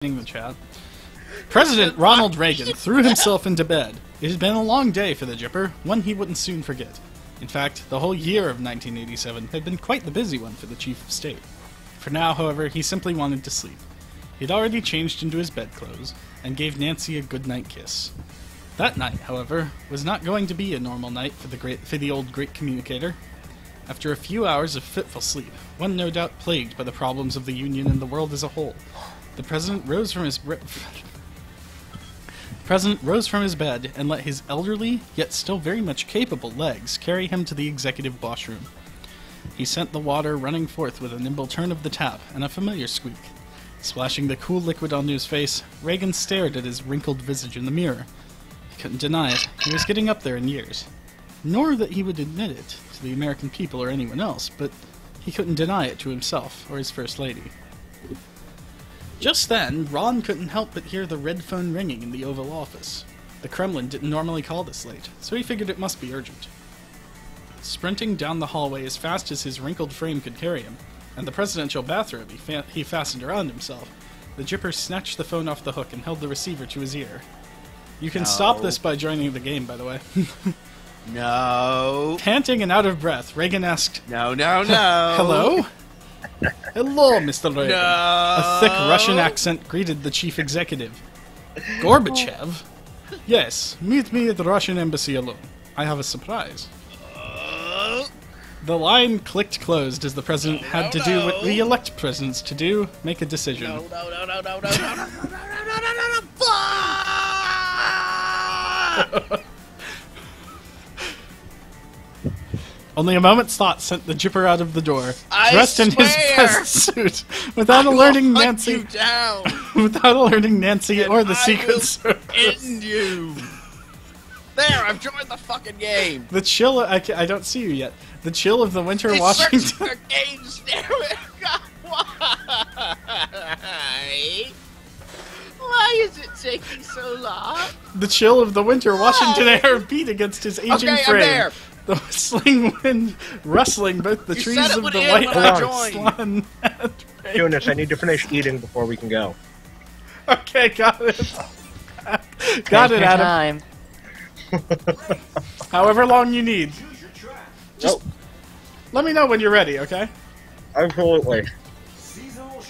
the chat. President Ronald Reagan threw himself into bed. It had been a long day for the Jipper, one he wouldn't soon forget. In fact, the whole year of 1987 had been quite the busy one for the Chief of State. For now, however, he simply wanted to sleep. He'd already changed into his bedclothes, and gave Nancy a goodnight kiss. That night, however, was not going to be a normal night for the old great communicator. After a few hours of fitful sleep, one no doubt plagued by the problems of the Union and the world as a whole, the President rose from his bed and let his elderly, yet still very much capable legs carry him to the executive washroom. He sent the water running forth with a nimble turn of the tap and a familiar squeak. Splashing the cool liquid onto his face, Reagan stared at his wrinkled visage in the mirror. He couldn't deny it, he was getting up there in years. Nor that he would admit it to the American people or anyone else, but he couldn't deny it to himself or his First Lady. Just then, Ron couldn't help but hear the red phone ringing in the Oval Office. The Kremlin didn't normally call this late, so he figured it must be urgent. Sprinting down the hallway as fast as his wrinkled frame could carry him, and the presidential bathrobe he fastened around himself, the Jipper snatched the phone off the hook and held the receiver to his ear. You can stop this by joining the game, by the way. No. Panting and out of breath, Reagan asked, No. Hello? Hello, Mr. Reagan. No. A thick Russian accent greeted the chief executive. Gorbachev? Yes, meet me at the Russian embassy alone. I have a surprise. The line clicked closed as the president had to do what we elect presidents to do, make a decision. No. Only a moment's thought sent the Jipper out of the door, dressed in his swear! best suit, without alerting Nancy. You down. Without alerting Nancy or the I Secret will Service. end you. There, I've joined the fucking game. The chill. I don't see you yet. The chill of the winter Washington. Searching for games, damn it. God, why? Why is it taking so long? The chill of the winter Washington air beat against his aging Okay, frame. I'm there. The whistling wind rustling both the trees said it of would the end White when I House. joined. Jonas, I need to finish eating before we can go. Okay, got it. Got it, Adam. However long you need. Just let me know when you're ready, okay? Absolutely.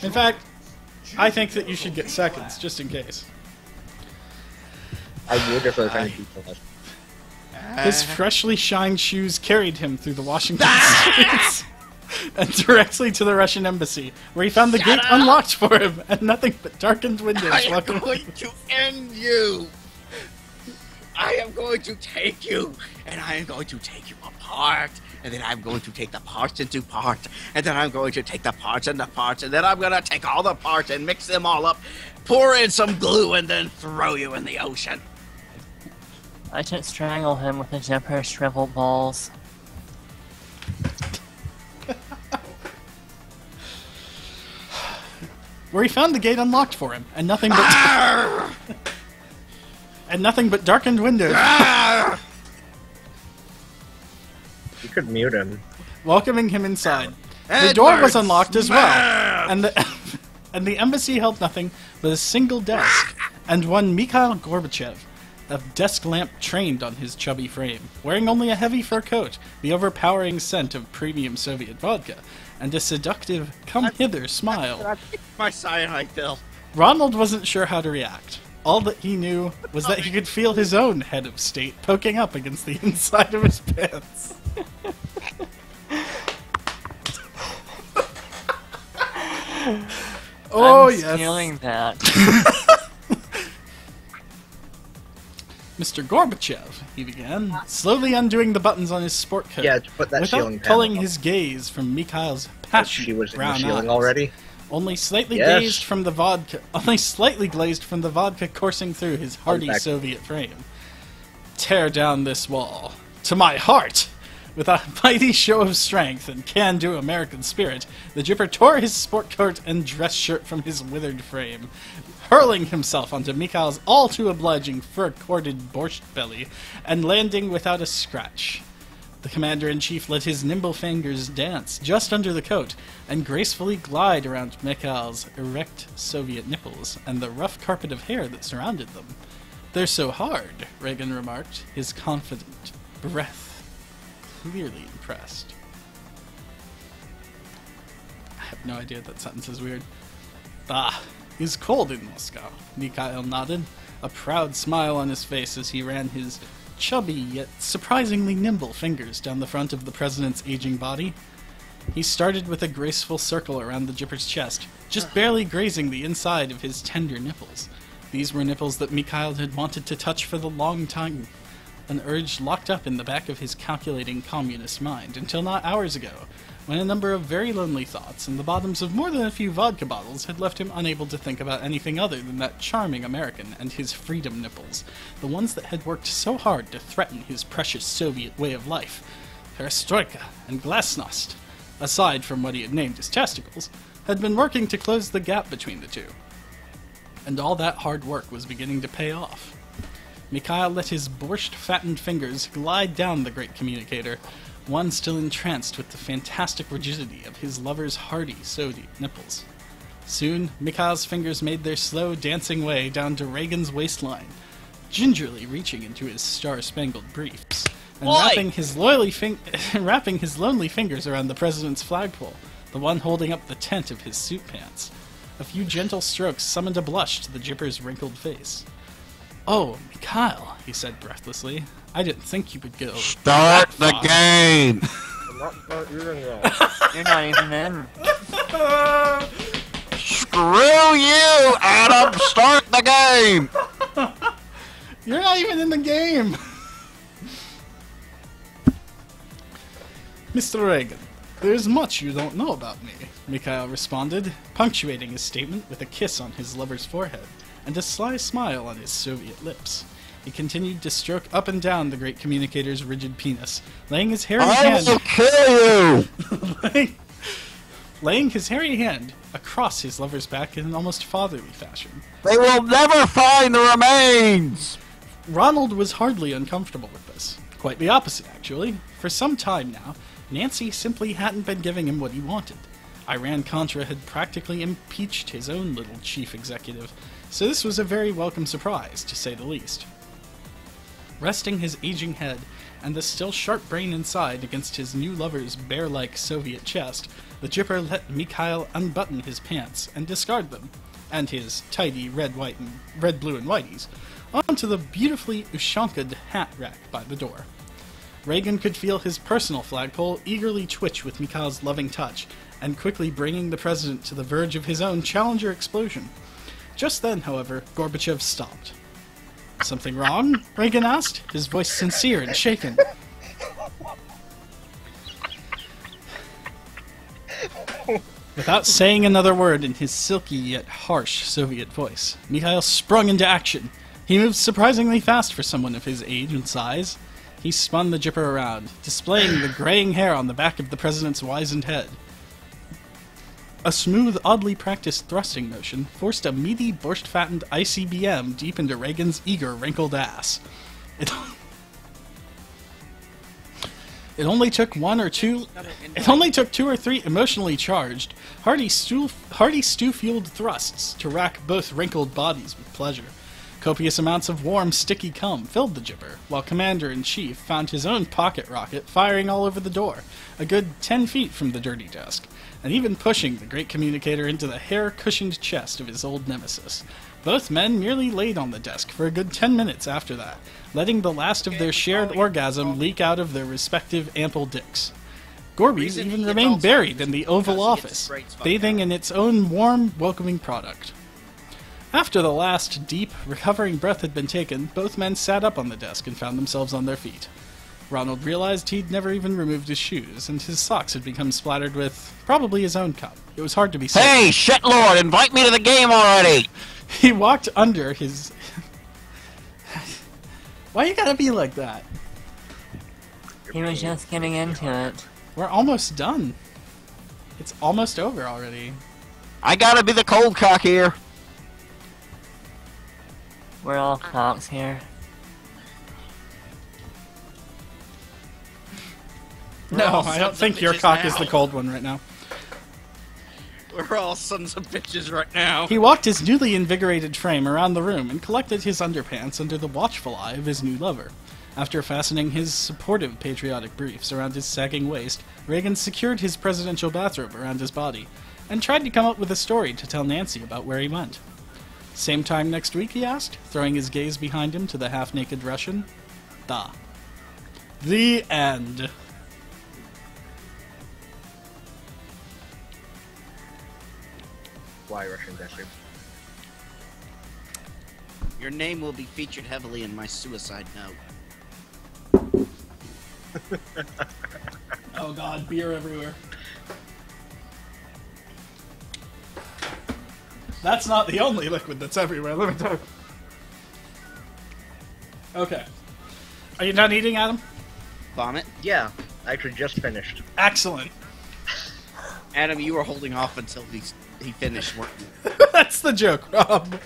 In fact, I think that you should get seconds, just in case. I would if there's any people left. His freshly shined shoes carried him through the Washington streets and directly to the Russian embassy, where he found the gate unlocked for him and nothing but darkened windows. I am going to end you. I am going to take you, and I am going to take you apart, and then I'm going to take the parts into parts, and then I'm going to take the parts into parts, and then I'm going to take all the parts and mix them all up, pour in some glue, and then throw you in the ocean. I should strangle him with the Jipper's shriveled balls. Where he found the gate unlocked for him, and nothing but darkened windows. You could mute him. Welcoming him inside. The door was unlocked as well, and the embassy held nothing but a single desk, and one Mikhail Gorbachev, a desk lamp trained on his chubby frame, wearing only a heavy fur coat, the overpowering scent of premium Soviet vodka, and a seductive come-hither smile. My cyanide pill. Ronald wasn't sure how to react. All that he knew was that he could feel his own head of state poking up against the inside of his pants. Oh, I'm yes. feeling that. Mr. Gorbachev, he began, slowly undoing the buttons on his sport coat, Yeah, put that without ceiling pulling panel his gaze from Mikhail's up. She passionate was in the brown ceiling eyes. already. Only slightly Yes. glazed from the vodka. Only slightly glazed from the vodka coursing through his hardy back. Soviet frame. Tear down this wall. To my heart! With a mighty show of strength and can-do American spirit, the Jipper tore his sport coat and dress shirt from his withered frame, hurling himself onto Mikhail's all-too-obliging fur-corded borscht belly, and landing without a scratch. The commander-in-chief let his nimble fingers dance just under the coat and gracefully glide around Mikhail's erect Soviet nipples and the rough carpet of hair that surrounded them. "They're so hard," Reagan remarked, his confident breath clearly impressed. I have no idea that sentence is weird. "Ah, it's cold in Moscow," Mikhail nodded, a proud smile on his face as he ran his chubby yet surprisingly nimble fingers down the front of the president's aging body. He started with a graceful circle around the Jipper's chest, just barely grazing the inside of his tender nipples. These were nipples that Mikhail had wanted to touch for the long time, an urge locked up in the back of his calculating communist mind until not hours ago, when a number of very lonely thoughts in the bottoms of more than a few vodka bottles had left him unable to think about anything other than that charming American and his freedom nipples, the ones that had worked so hard to threaten his precious Soviet way of life. Perestroika and glasnost, aside from what he had named his testicles, had been working to close the gap between the two. And all that hard work was beginning to pay off. Mikhail let his borscht-fattened fingers glide down the great communicator, one still entranced with the fantastic rigidity of his lover's hardy Soviet nipples. Soon, Mikhail's fingers made their slow, dancing way down to Reagan's waistline, gingerly reaching into his star-spangled briefs, and wrapping his lonely fingers around the president's flagpole, the one holding up the tent of his suit pants. A few gentle strokes summoned a blush to the Jipper's wrinkled face. "Oh, Mikhail," he said breathlessly, "I didn't think you would go Start the game! I'm not eating that. You're not even in. Screw you, Adam! Start the game! You're not even in the game!" "Mr. Reagan, there's much you don't know about me," Mikhail responded, punctuating his statement with a kiss on his lover's forehead and a sly smile on his Soviet lips. He continued to stroke up and down the great communicator's rigid penis, laying his hairy hand... I will kill you! laying his hairy hand across his lover's back in an almost fatherly fashion. They will never find the remains! Ronald was hardly uncomfortable with this. Quite the opposite, actually. For some time now, Nancy simply hadn't been giving him what he wanted. Iran-Contra had practically impeached his own little chief executive, so this was a very welcome surprise, to say the least. Resting his aging head and the still sharp brain inside against his new lover's bear-like Soviet chest, the Jipper let Mikhail unbutton his pants and discard them, and his tidy red, blue, and whiteys, onto the beautifully ushankaed hat rack by the door. Reagan could feel his personal flagpole eagerly twitch with Mikhail's loving touch, and quickly bringing the president to the verge of his own Challenger explosion. Just then, however, Gorbachev stopped. "Something wrong?" Reagan asked, his voice sincere and shaken. Without saying another word in his silky yet harsh Soviet voice, Mikhail sprung into action. He moved surprisingly fast for someone of his age and size. He spun the Jipper around, displaying the graying hair on the back of the president's wizened head. A smooth, oddly practiced thrusting motion forced a meaty, borscht-fattened ICBM deep into Reagan's eager, wrinkled ass. It only took two or three emotionally charged, hearty stew-fueled thrusts to rack both wrinkled bodies with pleasure. Copious amounts of warm, sticky cum filled the Jipper, while Commander-in-Chief found his own pocket rocket firing all over the door, a good 10 feet from the dirty desk, and even pushing the great communicator into the hair-cushioned chest of his old nemesis. Both men merely laid on the desk for a good 10 minutes after that, letting the last of their shared orgasm leak out of their respective ample dicks. Gorby's even remained buried in the Oval Office, bathing in its own warm, welcoming product. After the last deep, recovering breath had been taken, both men sat up on the desk and found themselves on their feet. Ronald realized he'd never even removed his shoes, and his socks had become splattered with probably his own cum. It was hard to be certain. Hey, shitlord, invite me to the game already! He walked under his... Why you gotta be like that? He was just getting into it. We're almost done. It's almost over already. I gotta be the cold cock here. We're all cocks here. No, all I don't sons of think your bitches cock is now. the cold one right now. We're all sons of bitches right now. He walked his newly invigorated frame around the room and collected his underpants under the watchful eye of his new lover. After fastening his supportive patriotic briefs around his sagging waist, Reagan secured his presidential bathrobe around his body and tried to come up with a story to tell Nancy about where he went. Same time next week, he asked, throwing his gaze behind him to the half-naked Russian. Da. The end. Why Russian desert? Your name will be featured heavily in my suicide note. Oh god, beer everywhere. That's not the only liquid that's everywhere, let me tell you. Okay. Are you done eating, Adam? Vomit. Yeah, I actually just finished. Excellent. Adam, you were holding off until he finished, weren't you? That's the joke, Rob.